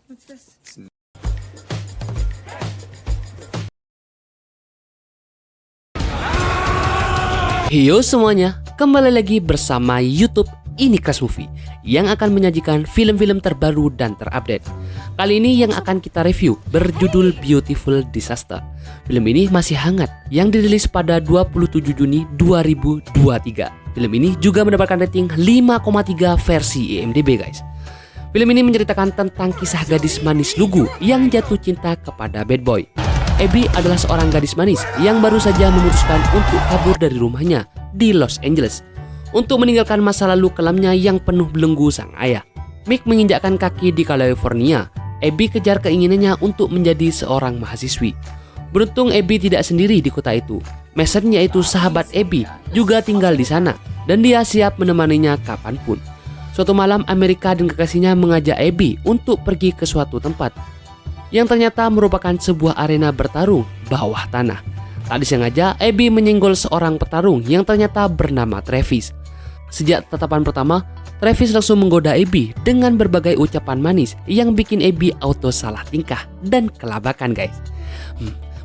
What's this? Yo semuanya, kembali lagi bersama YouTube Ini Crash Movie yang akan menyajikan film-film terbaru dan terupdate. Kali ini yang akan kita review berjudul Beautiful Disaster. Film ini masih hangat yang dirilis pada 27 Juni 2023. Film ini juga mendapatkan rating 5,3 versi IMDb guys. Film ini menceritakan tentang kisah gadis manis lugu yang jatuh cinta kepada bad boy. Abby adalah seorang gadis manis yang baru saja memutuskan untuk kabur dari rumahnya di Los Angeles untuk meninggalkan masa lalu kelamnya yang penuh belenggu sang ayah. Mick menginjakkan kaki di California. Abby kejar keinginannya untuk menjadi seorang mahasiswi. Beruntung Abby tidak sendiri di kota itu. Mason, yaitu sahabat Abby, juga tinggal di sana dan dia siap menemaninya kapanpun. Suatu malam Amerika dan kekasihnya mengajak Abby untuk pergi ke suatu tempat yang ternyata merupakan sebuah arena bertarung bawah tanah. Tak disengaja, Abby menyenggol seorang petarung yang ternyata bernama Travis. Sejak tatapan pertama, Travis langsung menggoda Abby dengan berbagai ucapan manis yang bikin Abby auto salah tingkah dan kelabakan guys.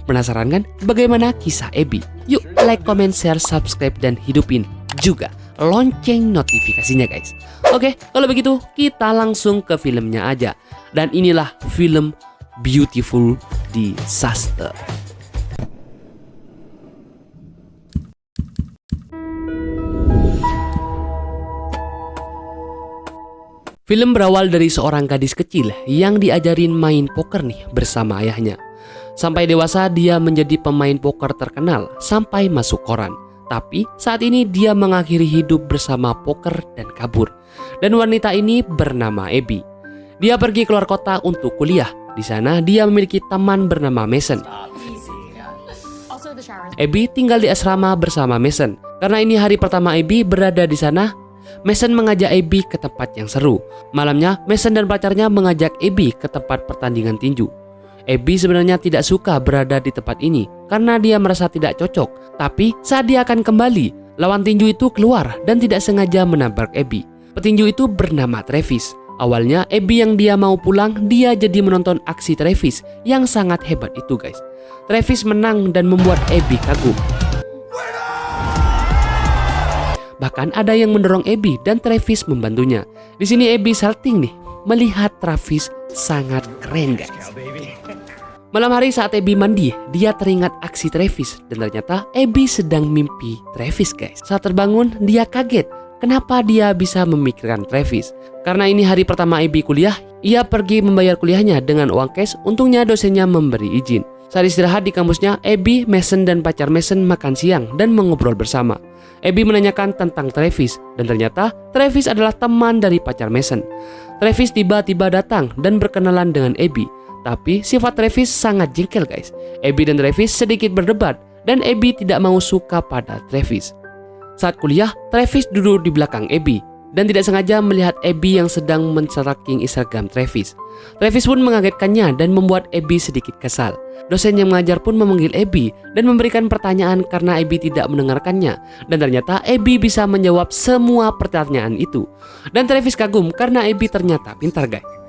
Penasaran kan bagaimana kisah Abby? Yuk like, comment, share, subscribe, dan hidupin juga lonceng notifikasinya guys. Oke, kalau begitu kita langsung ke filmnya aja. Dan inilah film Beautiful Disaster. Film berawal dari seorang gadis kecil yang diajarin main poker nih bersama ayahnya. Sampai dewasa dia menjadi pemain poker terkenal sampai masuk koran. Tapi saat ini dia mengakhiri hidup bersama poker dan kabur. Dan wanita ini bernama Abby. Dia pergi keluar kota untuk kuliah. Di sana dia memiliki teman bernama Mason. Abby tinggal di asrama bersama Mason. Karena ini hari pertama Abby berada di sana, Mason mengajak Abby ke tempat yang seru. Malamnya, Mason dan pacarnya mengajak Abby ke tempat pertandingan tinju. Abby sebenarnya tidak suka berada di tempat ini karena dia merasa tidak cocok. Tapi saat dia akan kembali, lawan tinju itu keluar dan tidak sengaja menabrak Abby. Petinju itu bernama Travis. Awalnya Abby yang dia mau pulang, dia jadi menonton aksi Travis yang sangat hebat itu guys. Travis menang dan membuat Abby kagum. Bahkan ada yang mendorong Abby dan Travis membantunya. Di sini Abby salting nih, melihat Travis sangat keren guys. Malam hari saat Abby mandi, dia teringat aksi Travis dan ternyata Abby sedang mimpi Travis guys. Saat terbangun, dia kaget. Kenapa dia bisa memikirkan Travis? Karena ini hari pertama Abby kuliah, ia pergi membayar kuliahnya dengan uang cash. Untungnya dosennya memberi izin. Saat istirahat di kampusnya, Abby, Mason, dan pacar Mason makan siang dan mengobrol bersama. Abby menanyakan tentang Travis dan ternyata Travis adalah teman dari pacar Mason. Travis tiba-tiba datang dan berkenalan dengan Abby. Tapi sifat Travis sangat jengkel guys. Abby dan Travis sedikit berdebat dan Abby tidak mau suka pada Travis. Saat kuliah, Travis duduk di belakang Abby dan tidak sengaja melihat Abby yang sedang men-stalking Instagram Travis. Travis pun mengagetkannya dan membuat Abby sedikit kesal. Dosen yang mengajar pun memanggil Abby dan memberikan pertanyaan karena Abby tidak mendengarkannya. Dan ternyata Abby bisa menjawab semua pertanyaan itu. Dan Travis kagum karena Abby ternyata pintar guys.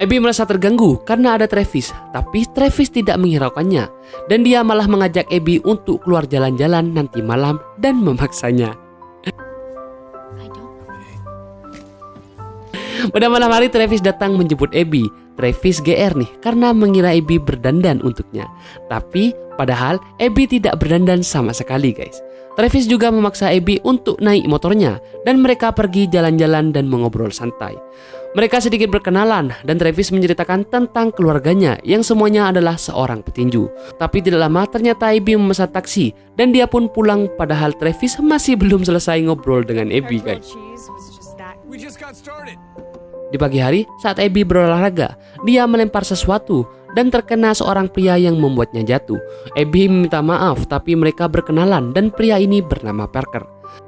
Abby merasa terganggu karena ada Travis, tapi Travis tidak menghiraukannya dan dia malah mengajak Abby untuk keluar jalan-jalan nanti malam dan memaksanya. Pada malam hari Travis datang menjemput Abby. Travis GR nih karena mengira Abby berdandan untuknya. Tapi padahal Abby tidak berdandan sama sekali guys. Travis juga memaksa Abby untuk naik motornya dan mereka pergi jalan-jalan dan mengobrol santai. Mereka sedikit berkenalan dan Travis menceritakan tentang keluarganya yang semuanya adalah seorang petinju. Tapi tidak lama ternyata Abby memesan taksi dan dia pun pulang padahal Travis masih belum selesai ngobrol dengan Abby guys. Di pagi hari saat Abby berolahraga, dia melempar sesuatu dan terkena seorang pria yang membuatnya jatuh. Abby meminta maaf tapi mereka berkenalan dan pria ini bernama Parker.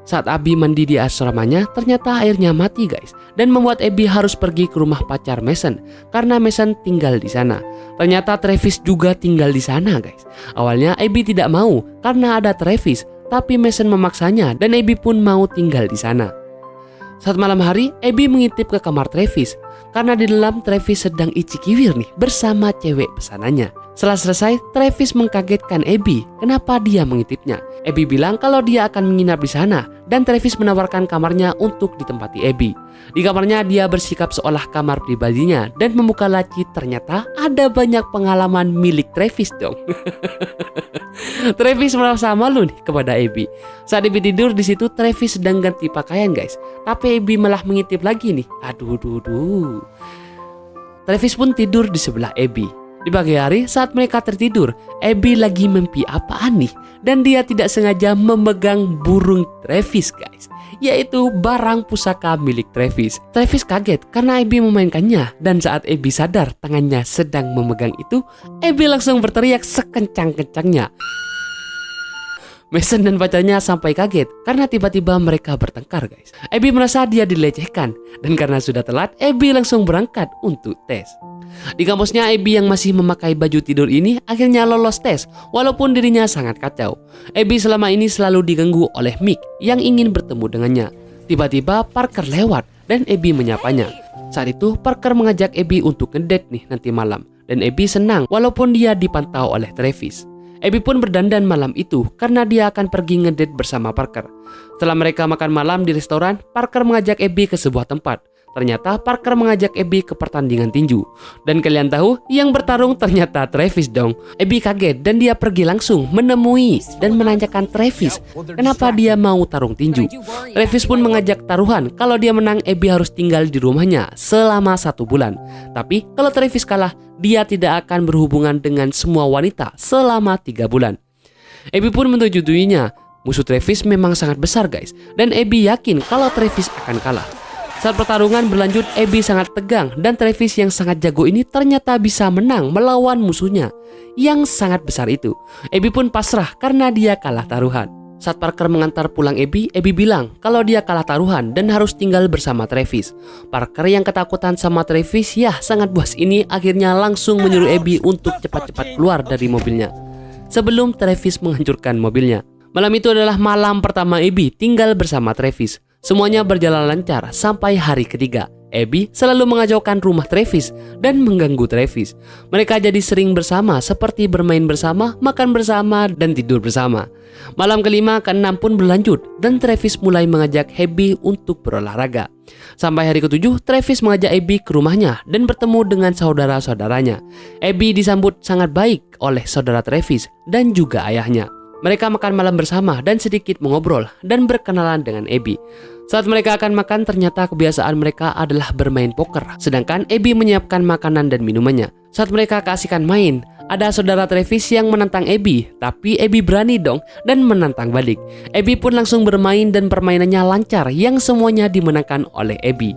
Saat Abby mandi di asramanya, ternyata airnya mati guys dan membuat Abby harus pergi ke rumah pacar Mason karena Mason tinggal di sana. Ternyata Travis juga tinggal di sana guys. Awalnya Abby tidak mau karena ada Travis, tapi Mason memaksanya dan Abby pun mau tinggal di sana. Saat malam hari, Abby mengintip ke kamar Travis karena di dalam Travis sedang icikiwir nih bersama cewek pesanannya. Setelah selesai, Travis mengkagetkan Abby kenapa dia mengintipnya. Abby bilang kalau dia akan menginap di sana dan Travis menawarkan kamarnya untuk ditempati Abby. Di kamarnya dia bersikap seolah kamar pribadinya dan membuka laci, ternyata ada banyak pengalaman milik Travis dong. Travis merasa malu nih kepada Abby. Saat Abby tidur di situ, Travis sedang ganti pakaian guys. Tapi Abby malah mengintip lagi nih. Aduh. Travis pun tidur di sebelah Abby. Di pagi hari saat mereka tertidur, Abby lagi mimpi apaan nih? Dan dia tidak sengaja memegang burung Travis guys, yaitu barang pusaka milik Travis. Travis kaget karena Abby memainkannya, dan saat Abby sadar tangannya sedang memegang itu, Abby langsung berteriak sekencang-kencangnya. Mason dan pacarnya sampai kaget karena tiba-tiba mereka bertengkar guys. Abby merasa dia dilecehkan, dan karena sudah telat, Abby langsung berangkat untuk tes. Di kampusnya, Abby yang masih memakai baju tidur ini akhirnya lolos tes walaupun dirinya sangat kacau. Abby selama ini selalu diganggu oleh Mick yang ingin bertemu dengannya. Tiba-tiba Parker lewat dan Abby menyapanya. Saat itu Parker mengajak Abby untuk ngedate nih nanti malam, dan Abby senang walaupun dia dipantau oleh Travis. Abby pun berdandan malam itu karena dia akan pergi ngedate bersama Parker. Setelah mereka makan malam di restoran, Parker mengajak Abby ke sebuah tempat. Ternyata Parker mengajak Abby ke pertandingan tinju. Dan kalian tahu yang bertarung ternyata Travis dong. Abby kaget dan dia pergi langsung menemui dan menanyakan Travis kenapa dia mau tarung tinju. Travis pun mengajak taruhan. Kalau dia menang, Abby harus tinggal di rumahnya selama 1 bulan. Tapi kalau Travis kalah, dia tidak akan berhubungan dengan semua wanita selama 3 bulan. Abby pun menyetujuinya. Musuh Travis memang sangat besar guys, dan Abby yakin kalau Travis akan kalah. Saat pertarungan berlanjut, Abby sangat tegang dan Travis yang sangat jago ini ternyata bisa menang melawan musuhnya yang sangat besar itu. Abby pun pasrah karena dia kalah taruhan. Saat Parker mengantar pulang Abby bilang kalau dia kalah taruhan dan harus tinggal bersama Travis. Parker yang ketakutan sama Travis sangat puas ini akhirnya langsung menyuruh Abby untuk cepat-cepat keluar dari mobilnya sebelum Travis menghancurkan mobilnya. Malam itu adalah malam pertama Abby tinggal bersama Travis. Semuanya berjalan lancar sampai hari ketiga. Abby selalu mengacaukan rumah Travis dan mengganggu Travis. Mereka jadi sering bersama seperti bermain bersama, makan bersama, dan tidur bersama. Malam kelima ke-6 pun berlanjut dan Travis mulai mengajak Abby untuk berolahraga. Sampai hari ke-7, Travis mengajak Abby ke rumahnya dan bertemu dengan saudara-saudaranya. Abby disambut sangat baik oleh saudara Travis dan juga ayahnya. Mereka makan malam bersama dan sedikit mengobrol dan berkenalan dengan Abby. Saat mereka akan makan, ternyata kebiasaan mereka adalah bermain poker, sedangkan Abby menyiapkan makanan dan minumannya. Saat mereka keasikan main, ada saudara Travis yang menantang Abby, tapi Abby berani dong dan menantang balik. Abby pun langsung bermain dan permainannya lancar yang semuanya dimenangkan oleh Abby.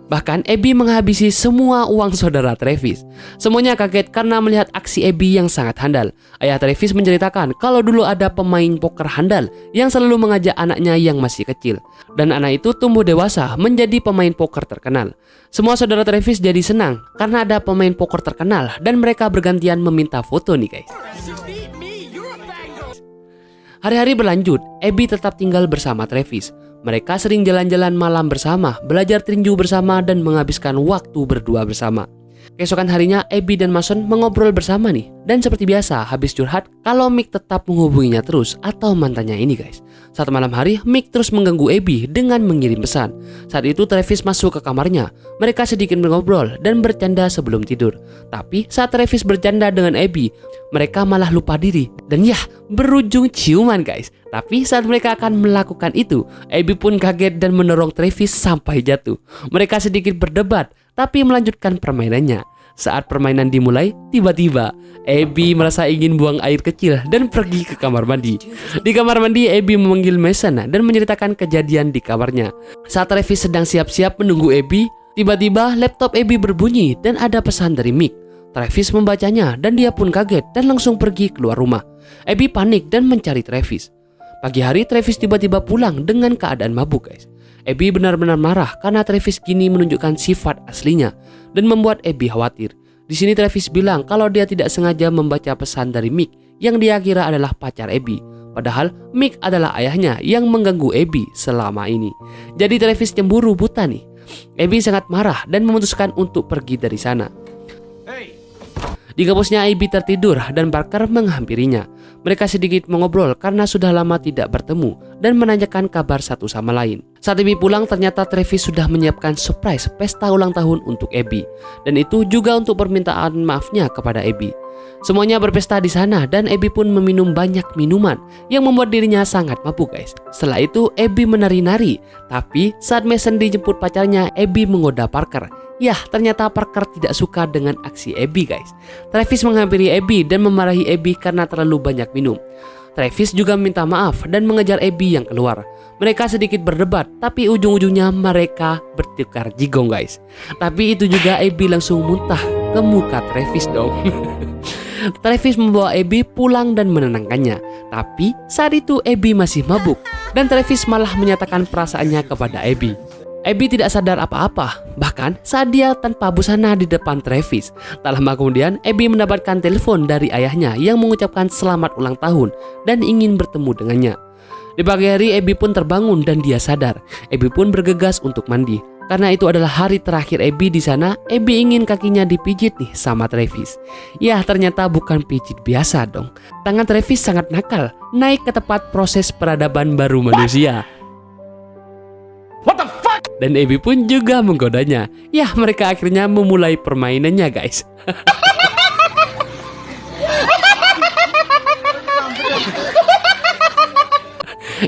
Bahkan Abby menghabisi semua uang saudara Travis. Semuanya kaget karena melihat aksi Abby yang sangat handal. Ayah Travis menceritakan kalau dulu ada pemain poker handal yang selalu mengajak anaknya yang masih kecil. Dan anak itu tumbuh dewasa menjadi pemain poker terkenal. Semua saudara Travis jadi senang karena ada pemain poker terkenal dan mereka bergantian meminta foto nih guys. Hari-hari berlanjut, Abby tetap tinggal bersama Travis. Mereka sering jalan-jalan malam bersama, belajar tinju bersama, dan menghabiskan waktu berdua bersama. Keesokan harinya, Abby dan Mason mengobrol bersama nih. Dan seperti biasa, habis curhat, kalau Mick tetap menghubunginya terus atau mantannya ini guys. Saat malam hari, Mick terus mengganggu Abby dengan mengirim pesan. Saat itu Travis masuk ke kamarnya. Mereka sedikit mengobrol dan bercanda sebelum tidur. Tapi saat Travis bercanda dengan Abby, mereka malah lupa diri. Dan berujung ciuman guys. Tapi saat mereka akan melakukan itu, Abby pun kaget dan mendorong Travis sampai jatuh. Mereka sedikit berdebat, tapi melanjutkan permainannya. Saat permainan dimulai, tiba-tiba Abby merasa ingin buang air kecil dan pergi ke kamar mandi. Di kamar mandi, Abby memanggil Mason dan menceritakan kejadian di kamarnya. Saat Travis sedang siap-siap menunggu Abby, tiba-tiba laptop Abby berbunyi dan ada pesan dari Mick. Travis membacanya dan dia pun kaget dan langsung pergi keluar rumah. Abby panik dan mencari Travis. Pagi hari, Travis tiba-tiba pulang dengan keadaan mabuk guys. Abby benar-benar marah karena Travis kini menunjukkan sifat aslinya dan membuat Abby khawatir. Di sini Travis bilang kalau dia tidak sengaja membaca pesan dari Mick yang dia kira adalah pacar Abby. Padahal Mick adalah ayahnya yang mengganggu Abby selama ini. Jadi Travis cemburu buta nih. Abby sangat marah dan memutuskan untuk pergi dari sana. Di kampusnya Abby tertidur dan Parker menghampirinya. Mereka sedikit mengobrol karena sudah lama tidak bertemu dan menanyakan kabar satu sama lain. Saat Abby pulang, ternyata Travis sudah menyiapkan surprise pesta ulang tahun untuk Abby. Dan itu juga untuk permintaan maafnya kepada Abby. Semuanya berpesta di sana dan Abby pun meminum banyak minuman yang membuat dirinya sangat mabuk guys. Setelah itu Abby menari-nari, tapi saat Mason dijemput pacarnya, Abby menggoda Parker. Yah, ternyata Parker tidak suka dengan aksi Abby guys. Travis menghampiri Abby dan memarahi Abby karena terlalu banyak minum. Travis juga meminta maaf dan mengejar Abby yang keluar. Mereka sedikit berdebat, tapi ujung-ujungnya mereka bertukar jigong guys. Tapi itu juga Abby langsung muntah ke muka Travis dong. Travis membawa Abby pulang dan menenangkannya. Tapi saat itu Abby masih mabuk dan Travis malah menyatakan perasaannya kepada Abby. Abby tidak sadar apa-apa, bahkan saat dia tanpa busana di depan Travis. Tak lama kemudian, Abby mendapatkan telepon dari ayahnya yang mengucapkan selamat ulang tahun dan ingin bertemu dengannya. Di pagi hari, Abby pun terbangun dan dia sadar. Abby pun bergegas untuk mandi. Karena itu adalah hari terakhir Abby di sana, Abby ingin kakinya dipijit nih sama Travis. Ya, ternyata bukan pijit biasa dong. Tangan Travis sangat nakal, naik ke tempat proses peradaban baru manusia. Dan Abby pun juga menggodanya. Ya, mereka akhirnya memulai permainannya guys.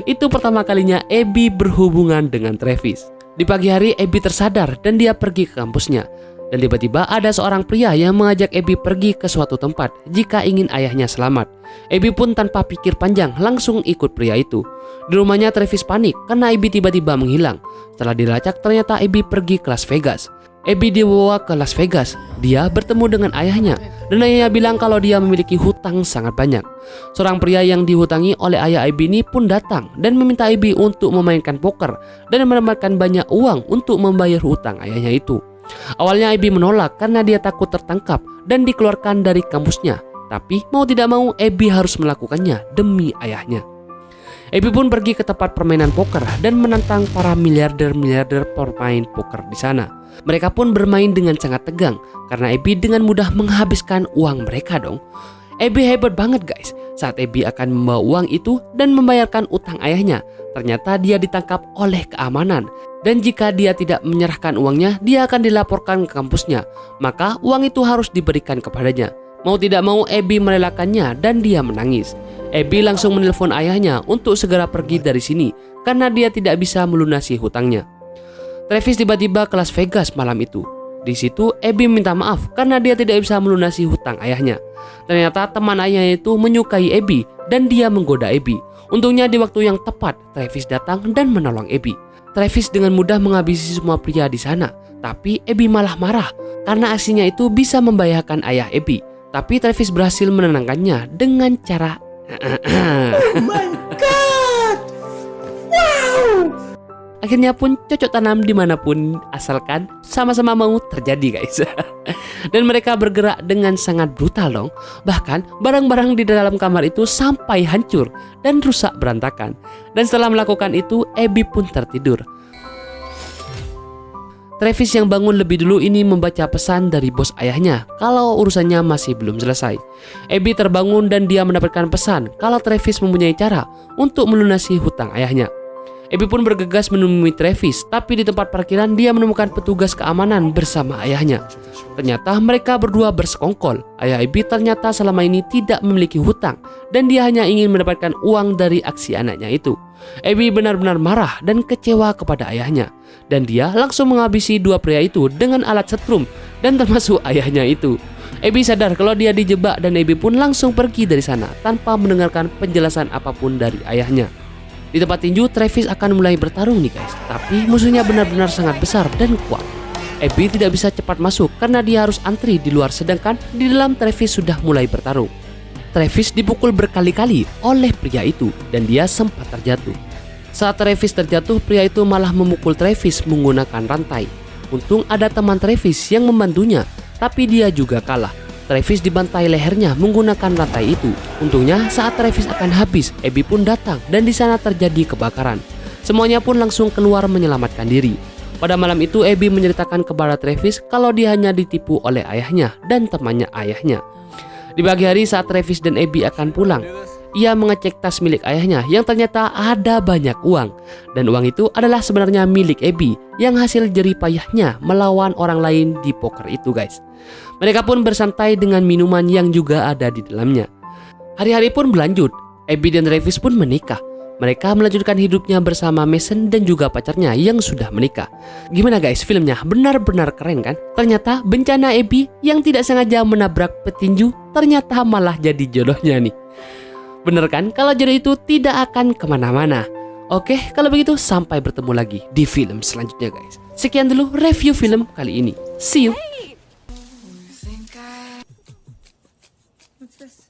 Itu pertama kalinya Abby berhubungan dengan Travis. Di pagi hari Abby tersadar dan dia pergi ke kampusnya. Dan tiba-tiba ada seorang pria yang mengajak Abby pergi ke suatu tempat jika ingin ayahnya selamat. Abby pun tanpa pikir panjang langsung ikut pria itu. Di rumahnya Travis panik karena Abby tiba-tiba menghilang. Setelah dilacak ternyata Abby pergi ke Las Vegas. Abby dibawa ke Las Vegas. Dia bertemu dengan ayahnya dan ayahnya bilang kalau dia memiliki hutang sangat banyak. Seorang pria yang dihutangi oleh ayah Abby ini pun datang dan meminta Abby untuk memainkan poker dan mendapatkan banyak uang untuk membayar hutang ayahnya itu. Awalnya Abby menolak karena dia takut tertangkap dan dikeluarkan dari kampusnya. Tapi mau tidak mau Abby harus melakukannya demi ayahnya. Abby pun pergi ke tempat permainan poker dan menantang para miliarder-miliarder pemain poker di sana. Mereka pun bermain dengan sangat tegang karena Abby dengan mudah menghabiskan uang mereka dong. Abby hebat banget guys. Saat Abby akan membawa uang itu dan membayarkan utang ayahnya, ternyata dia ditangkap oleh keamanan. Dan jika dia tidak menyerahkan uangnya, dia akan dilaporkan ke kampusnya. Maka uang itu harus diberikan kepadanya. Mau tidak mau Abby merelakannya dan dia menangis. Abby langsung menelpon ayahnya untuk segera pergi dari sini karena dia tidak bisa melunasi hutangnya. Travis tiba-tiba ke Las Vegas malam itu. Di situ Abby minta maaf karena dia tidak bisa melunasi hutang ayahnya. Ternyata teman ayahnya itu menyukai Abby dan dia menggoda Abby. Untungnya di waktu yang tepat Travis datang dan menolong Abby. Travis dengan mudah menghabisi semua pria di sana, tapi Abby malah marah karena aksinya itu bisa membahayakan ayah Abby. Tapi Travis berhasil menenangkannya dengan cara Oh my god! Wow! Akhirnya pun cocok tanam dimanapun asalkan sama-sama mau terjadi guys. Dan mereka bergerak dengan sangat brutal dong. Bahkan barang-barang di dalam kamar itu sampai hancur dan rusak berantakan. Dan setelah melakukan itu Abby pun tertidur. Travis yang bangun lebih dulu ini membaca pesan dari bos ayahnya kalau urusannya masih belum selesai. Abby terbangun dan dia mendapatkan pesan kalau Travis mempunyai cara untuk melunasi hutang ayahnya. Abby pun bergegas menemui Travis, tapi di tempat parkiran dia menemukan petugas keamanan bersama ayahnya. Ternyata mereka berdua bersekongkol. Ayah Abby ternyata selama ini tidak memiliki hutang dan dia hanya ingin mendapatkan uang dari aksi anaknya itu. Abby benar-benar marah dan kecewa kepada ayahnya. Dan dia langsung menghabisi dua pria itu dengan alat setrum dan termasuk ayahnya itu. Abby sadar kalau dia dijebak dan Abby pun langsung pergi dari sana tanpa mendengarkan penjelasan apapun dari ayahnya. Di tempat tinju, Travis akan mulai bertarung nih guys. Tapi musuhnya benar-benar sangat besar dan kuat. Abby tidak bisa cepat masuk karena dia harus antri di luar, sedangkan di dalam Travis sudah mulai bertarung. Travis dipukul berkali-kali oleh pria itu dan dia sempat terjatuh. Saat Travis terjatuh, pria itu malah memukul Travis menggunakan rantai. Untung ada teman Travis yang membantunya, tapi dia juga kalah. Travis dibantai lehernya menggunakan rantai itu. Untungnya saat Travis akan habis, Abby pun datang dan di sana terjadi kebakaran. Semuanya pun langsung keluar menyelamatkan diri. Pada malam itu Abby menceritakan kepada Travis kalau dia hanya ditipu oleh ayahnya dan temannya ayahnya. Di pagi hari saat Travis dan Abby akan pulang, ia mengecek tas milik ayahnya yang ternyata ada banyak uang. Dan uang itu adalah sebenarnya milik Abby yang hasil jerih payahnya melawan orang lain di poker itu guys. Mereka pun bersantai dengan minuman yang juga ada di dalamnya. Hari-hari pun berlanjut, Abby dan Travis pun menikah. Mereka melanjutkan hidupnya bersama Mason dan juga pacarnya yang sudah menikah. Gimana guys, filmnya benar-benar keren kan? Ternyata bencana Abby yang tidak sengaja menabrak petinju ternyata malah jadi jodohnya nih. Bener kan kalau jodoh itu tidak akan kemana-mana. Oke, kalau begitu sampai bertemu lagi di film selanjutnya guys. Sekian dulu review film kali ini. See you. What's this?